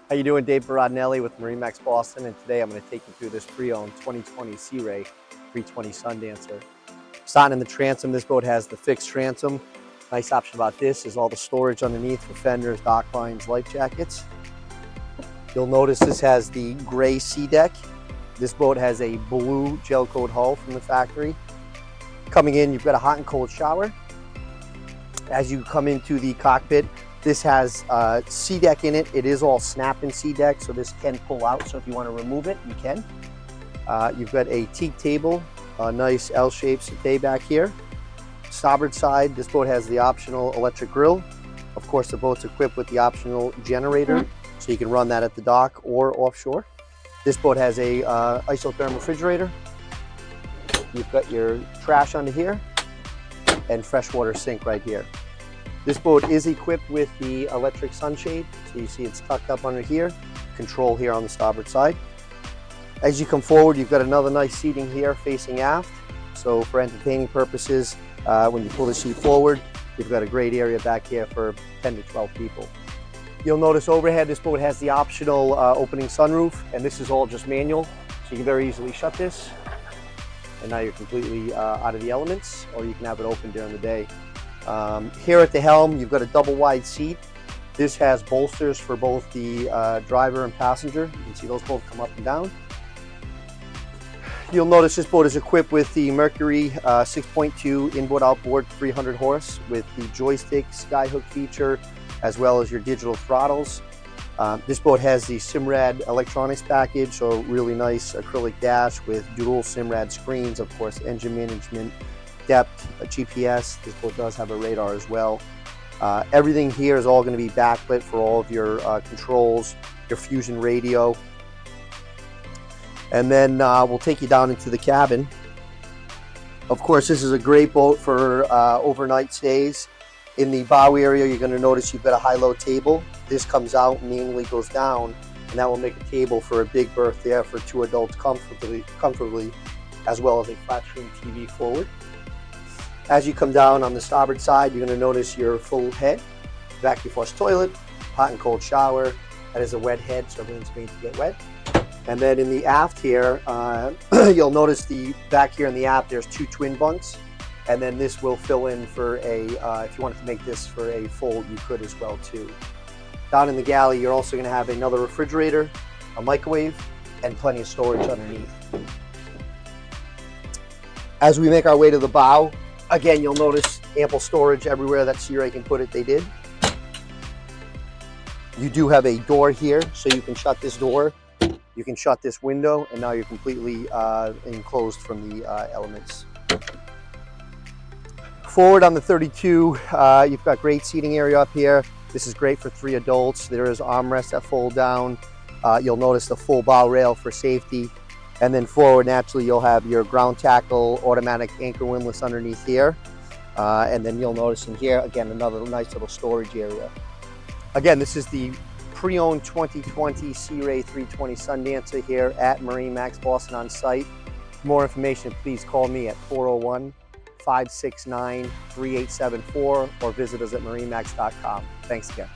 How you doing? Dave Barodinelli with MarineMax Boston, and today I'm going to take you through this pre-owned 2020 Sea Ray 320 Sundancer. Starting in the transom, this boat has the fixed transom. Nice option about this is all the storage underneath for fenders, dock lines, life jackets. You'll notice this has the gray SeaDek. This boat has a blue gel coat hull from the factory. Coming in, you've got a hot and cold shower. As you come into the cockpit, this has SeaDek in it. It is all snap-in SeaDek, so this can pull out. So if you want to remove it, you can. You've got a teak table, a nice L-shaped settee back here. Starboard side, this boat has the optional electric grill. Of course, the boat's equipped with the optional generator, so you can run that at the dock or offshore. This boat has a isotherm refrigerator. You've got your trash under here and freshwater sink right here. This boat is equipped with the electric sunshade, so you see it's tucked up under here, control here on the starboard side. As you come forward, you've got another nice seating here facing aft. So for entertaining purposes, when you pull the seat forward, you've got a great area back here for 10 to 12 people. You'll notice overhead, this boat has the optional opening sunroof, and this is all just manual, so you can very easily shut this. And now you're completely out of the elements, or you can have it open during the day. Here at the helm, you've got a double wide seat. This has bolsters for both the driver and passenger. You can see those both come up and down. You'll notice this boat is equipped with the Mercury 6.2 inboard-outboard 300 horse with the joystick skyhook feature, as well as your digital throttles. This boat has the Simrad electronics package, so really nice acrylic dash with dual Simrad screens, of course, engine management, depth, a GPS. This boat does have a radar as well. Everything here is all going to be backlit for all of your controls, your Fusion radio. And then we'll take you down into the cabin. Of course, this is a great boat for overnight stays. In the bow area, you're going to notice you've got a high-low table. This comes out and manually goes down, and that will make a table for a big berth there for two adults comfortably, as well as a flat-screen TV forward. As you come down on the starboard side, you're going to notice your full head, vacuum flush toilet, hot and cold shower. That is a wet head, so everything's made to get wet. And then in the aft here, you'll notice back here in the aft, there's two twin bunks. And then this will fill in for if you wanted to make this for a fold, you could as well too. Down in the galley, you're also going to have another refrigerator, a microwave, and plenty of storage underneath. As we make our way to the bow, again, you'll notice ample storage everywhere that Sea Ray can put it, they did. You do have a door here, so you can shut this door. You can shut this window, and now you're completely enclosed from the elements. Forward on the 32, you've got great seating area up here. This is great for 3 adults. There is armrests that fold down. You'll notice the full bow rail for safety. And then forward, naturally, you'll have your ground tackle automatic anchor windlass underneath here. And then you'll notice in here, again, another nice little storage area. Again, this is the pre-owned 2020 Sea Ray 320 Sundancer here at MarineMax Boston on site. For more information, please call me at 401-569-3874 or visit us at marinemax.com. Thanks again.